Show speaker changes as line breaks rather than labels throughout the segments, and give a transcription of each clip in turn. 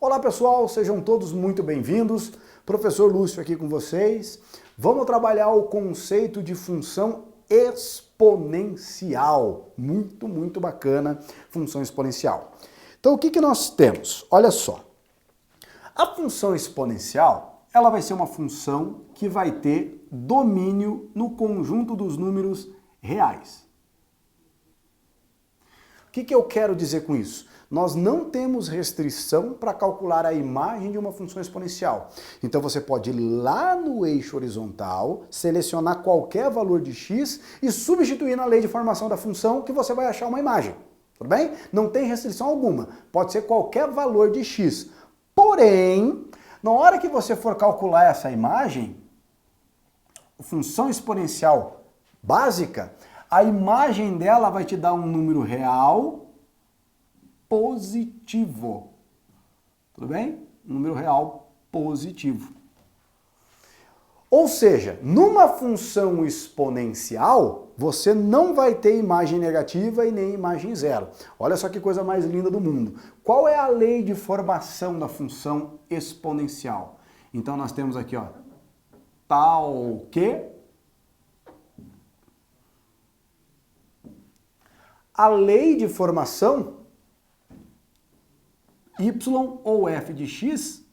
Olá pessoal, sejam todos muito bem-vindos. Professor Lúcio aqui com vocês. Vamos trabalhar o conceito de função exponencial. Muito bacana, função exponencial. Então o que nós temos? Olha só. A função exponencial, ela vai ser uma função que vai ter domínio no conjunto dos números reais. O que eu quero dizer com isso? Nós não temos restrição para calcular a imagem de uma função exponencial. Então você pode ir lá no eixo horizontal, selecionar qualquer valor de x e substituir na lei de formação da função que você vai achar uma imagem. Tudo bem? Não tem restrição alguma. Pode ser qualquer valor de x. Porém, na hora que você for calcular essa imagem, função exponencial básica, a imagem dela vai te dar um número real positivo. Tudo bem? Um número real positivo. Ou seja, numa função exponencial, você não vai ter imagem negativa e nem imagem zero. Olha só que coisa mais linda do mundo. Qual é a lei de formação da função exponencial? Então nós temos aqui, ó, tal que a lei de formação y ou f de x,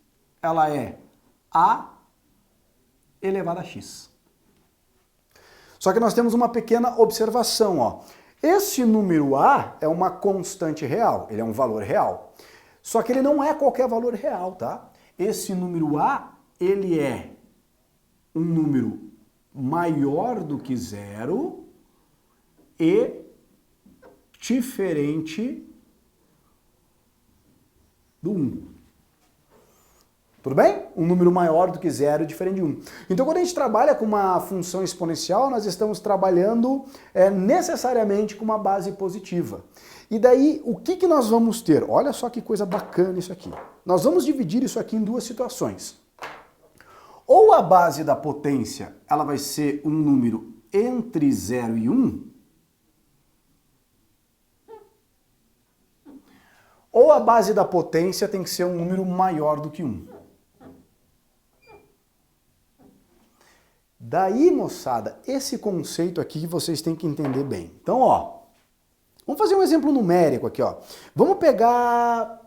ela é a elevado a x. Só que nós temos uma pequena observação, ó. Esse número a é uma constante real, ele é um valor real. Só que ele não é qualquer valor real, tá? Esse número a, ele é um número maior do que zero e diferente do 1. Tudo bem? Um número maior do que zero, diferente de 1. Então, quando a gente trabalha com uma função exponencial, nós estamos trabalhando necessariamente com uma base positiva. E daí, o que nós vamos ter? Olha só que coisa bacana isso aqui. Nós vamos dividir isso aqui em duas situações. Ou a base da potência, ela vai ser um número entre 0 e 1, ou a base da potência tem que ser um número maior do que 1. Daí, moçada, esse conceito aqui vocês têm que entender bem. Então, ó, vamos fazer um exemplo numérico aqui, ó. Vamos pegar,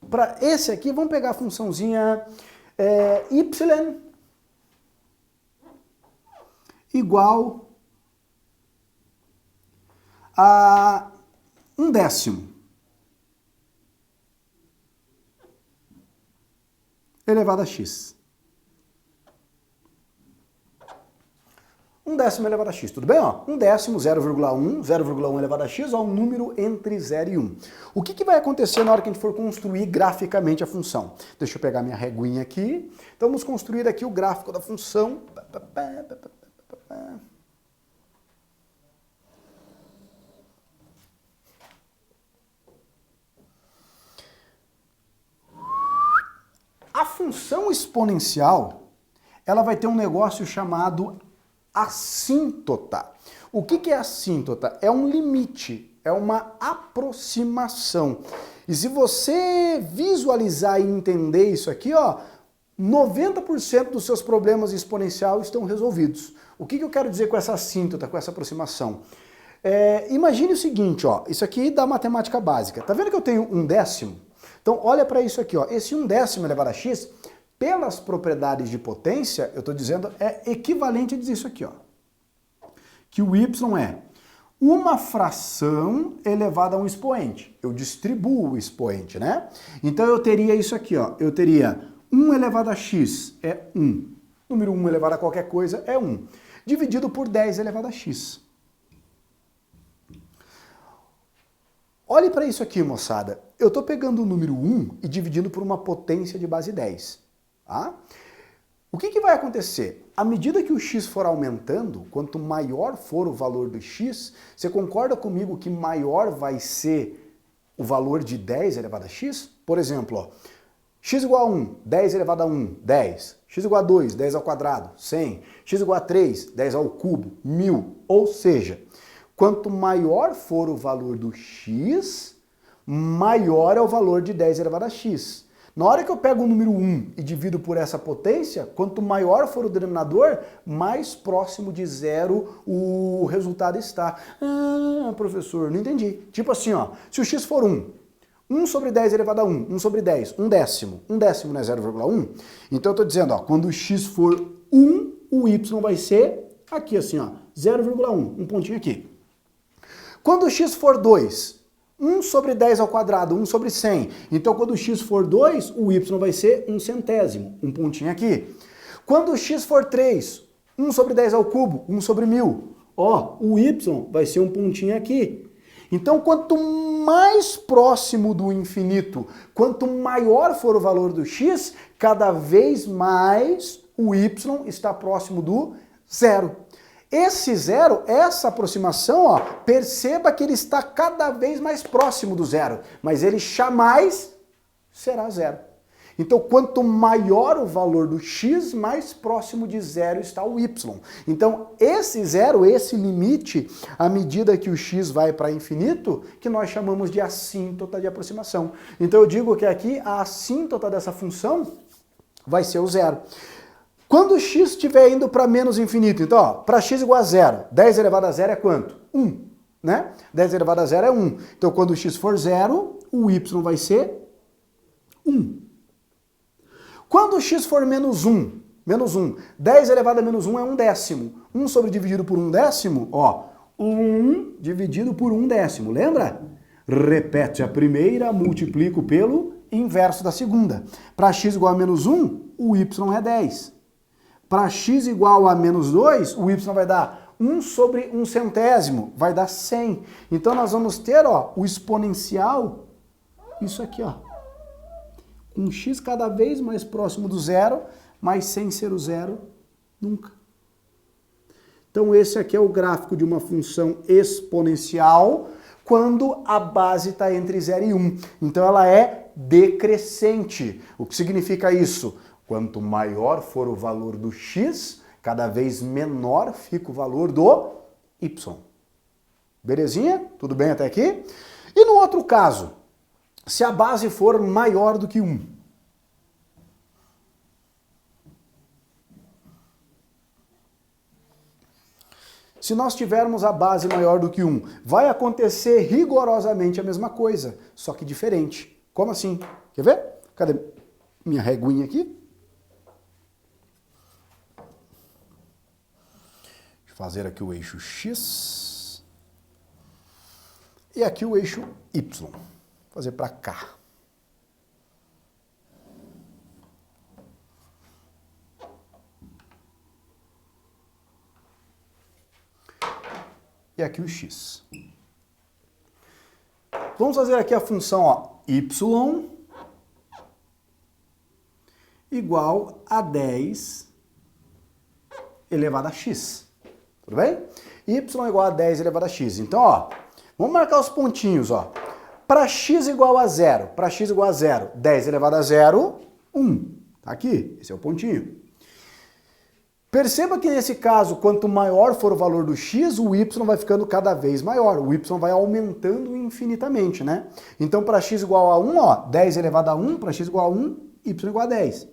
para esse aqui, vamos pegar a funçãozinha y igual a 1/10 elevado a x. 1/10 elevado a x, tudo bem? Ó? 1/10, 0,1, 0,1 elevado a x, ó, um número entre 0 e 1. O que vai acontecer na hora que a gente for construir graficamente a função? Deixa eu pegar minha reguinha aqui. Então vamos construir aqui o gráfico da função. A função exponencial, ela vai ter um negócio chamado assíntota. O que é assíntota? É um limite, é uma aproximação. E se você visualizar e entender isso aqui, ó, 90% dos seus problemas exponenciais estão resolvidos. O que eu quero dizer com essa assíntota, com essa aproximação? Imagine o seguinte, ó, isso aqui da matemática básica. Tá vendo que eu tenho 1/10? Então, olha para isso aqui, ó. Esse 1/10 elevado a x, pelas propriedades de potência, eu estou dizendo, é equivalente a dizer isso aqui, ó. Que o y é uma fração elevada a um expoente. Eu distribuo o expoente, né? Então, eu teria isso aqui, ó. Eu teria 1 elevado a x é 1. Número 1 elevado a qualquer coisa é 1. Dividido por 10 elevado a x. Olhe para isso aqui, moçada. Eu estou pegando o número 1 e dividindo por uma potência de base 10. Tá? O que vai acontecer? À medida que o x for aumentando, quanto maior for o valor do x, você concorda comigo que maior vai ser o valor de 10 elevado a x? Por exemplo, ó, x igual a 1, 10 elevado a 1, 10. X igual a 2, 10 ao quadrado, 100. X igual a 3, 10 ao cubo, 1000. Ou seja, quanto maior for o valor do x, maior é o valor de 10 elevado a x. Na hora que eu pego o número 1 e divido por essa potência, quanto maior for o denominador, mais próximo de zero o resultado está. Ah, professor, não entendi. Tipo assim, ó, se o x for 1 sobre 10 elevado a 1 sobre 10, 1/10. 1/10 não é 0,1? Então eu estou dizendo, ó, quando o x for 1, o y vai ser aqui assim, ó, 0,1, um pontinho aqui. Quando o x for 2, 1 sobre 10 ao quadrado, 1 sobre 100. Então, quando o x for 2, o y vai ser 1/100, um pontinho aqui. Quando o x for 3, 1 sobre 10 ao cubo, 1 sobre 1000. Ó, o y vai ser um pontinho aqui. Então, quanto mais próximo do infinito, quanto maior for o valor do x, cada vez mais o y está próximo do zero. Esse zero, essa aproximação, ó, perceba que ele está cada vez mais próximo do zero, mas ele jamais será zero. Então, quanto maior o valor do x, mais próximo de zero está o y. Então, esse zero, esse limite, à medida que o x vai para infinito, que nós chamamos de assíntota de aproximação. Então, eu digo que aqui a assíntota dessa função vai ser o zero. Quando o x estiver indo para menos infinito, então, para x igual a zero, 10 elevado a zero é quanto? 1, né? 10 elevado a zero é 1. Então, quando o x for zero, o y vai ser 1. Quando o x for menos 1, 10 elevado a menos 1 é 1/10. 1 sobre dividido por 1/10, ó, 1 dividido por 1/10, lembra? Repete a primeira, multiplico pelo inverso da segunda. Para x igual a menos 1, o y é 10. Para x igual a menos 2, o y vai dar 1 sobre 1/100, vai dar 100. Então nós vamos ter, ó, o exponencial, isso aqui, ó, com x cada vez mais próximo do zero, mas sem ser o zero nunca. Então esse aqui é o gráfico de uma função exponencial quando a base está entre 0 e 1. Então ela é decrescente. O que significa isso? Quanto maior for o valor do x, cada vez menor fica o valor do y. Belezinha? Tudo bem até aqui? E no outro caso, se a base for maior do que 1. Se nós tivermos a base maior do que 1, vai acontecer rigorosamente a mesma coisa, só que diferente. Como assim? Quer ver? Cadê minha reguinha aqui? Fazer aqui o eixo X e aqui o eixo Y. Vou fazer para cá. E aqui o X. Vamos fazer aqui a função, ó, Y igual a 10 elevado a X. Tudo bem? Y igual a 10 elevado a x. Então, ó, vamos marcar os pontinhos, ó. Para x igual a 0, 10 elevado a 0, 1. Tá aqui, esse é o pontinho. Perceba que nesse caso, quanto maior for o valor do x, o y vai ficando cada vez maior. O y vai aumentando infinitamente, né? Então, para x igual a 1, ó, 10 elevado a 1, para x igual a 1, y igual a 10.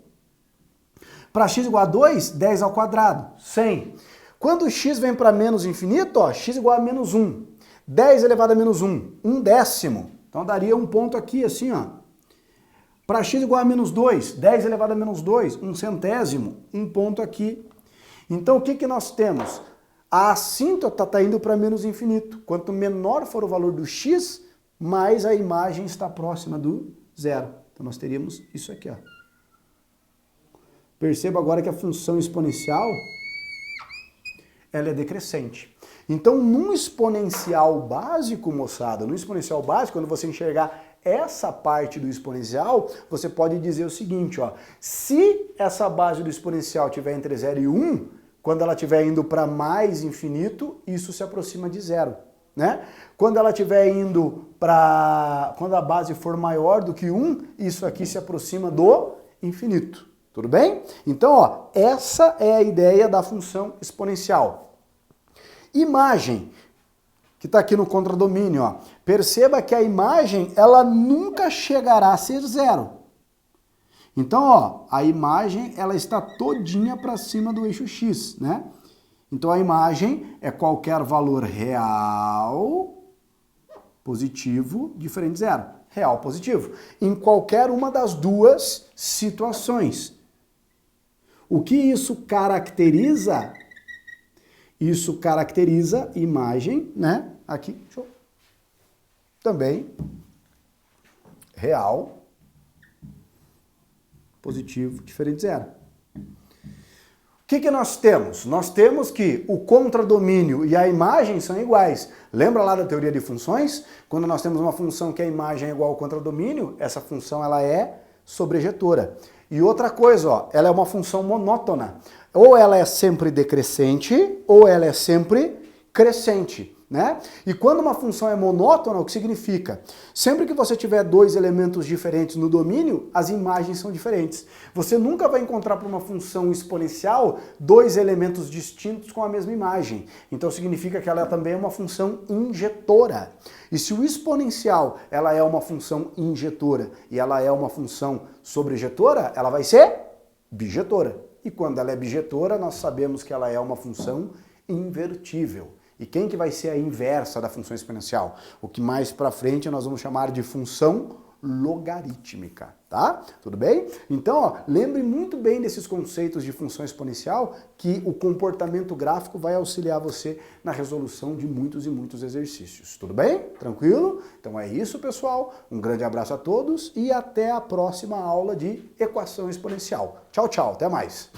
Para x igual a 2, 10 ao quadrado, 100. Quando x vem para menos infinito, ó, x igual a menos 1. 10 elevado a menos 1, 1/10. Então daria um ponto aqui, assim, ó. Para x igual a menos 2, 10 elevado a menos 2, 1/100, um ponto aqui. Então o que nós temos? A assíntota está indo para menos infinito. Quanto menor for o valor do x, mais a imagem está próxima do zero. Então nós teríamos isso aqui, ó. Perceba agora que a função exponencial ela é decrescente. Então, num exponencial básico, moçada, no exponencial básico, quando você enxergar essa parte do exponencial, você pode dizer o seguinte, ó, se essa base do exponencial estiver entre 0 e 1, quando ela estiver indo para mais infinito, isso se aproxima de zero, né? Quando ela estiver indo para... quando a base for maior do que 1, isso aqui se aproxima do infinito. Tudo bem? Então, ó, essa é a ideia da função exponencial. Imagem, que está aqui no contradomínio, ó. Perceba que a imagem, ela nunca chegará a ser zero. Então, ó, a imagem ela está todinha para cima do eixo X, né? Então a imagem é qualquer valor real positivo diferente de zero. Real positivo. Em qualquer uma das duas situações. O que isso caracteriza? Isso caracteriza imagem, né? Aqui, deixa eu... também real positivo diferente de zero. O que nós temos? Nós temos que o contradomínio e a imagem são iguais. Lembra lá da teoria de funções? Quando nós temos uma função que a imagem é igual ao contradomínio, essa função ela é sobrejetora. E outra coisa, ó, ela é uma função monótona. Ou ela é sempre decrescente, ou ela é sempre crescente. Né? E quando uma função é monótona, o que significa? Sempre que você tiver dois elementos diferentes no domínio, as imagens são diferentes. Você nunca vai encontrar para uma função exponencial dois elementos distintos com a mesma imagem. Então significa que ela também é uma função injetora. E se o exponencial ela é uma função injetora e ela é uma função sobrejetora, ela vai ser bijetora. E quando ela é bijetora, nós sabemos que ela é uma função invertível. E quem que vai ser a inversa da função exponencial? O que mais para frente nós vamos chamar de função logarítmica, tá? Tudo bem? Então, ó, lembre muito bem desses conceitos de função exponencial, que o comportamento gráfico vai auxiliar você na resolução de muitos e muitos exercícios. Tudo bem? Tranquilo? Então é isso, pessoal. Um grande abraço a todos e até a próxima aula de equação exponencial. Tchau, tchau. Até mais.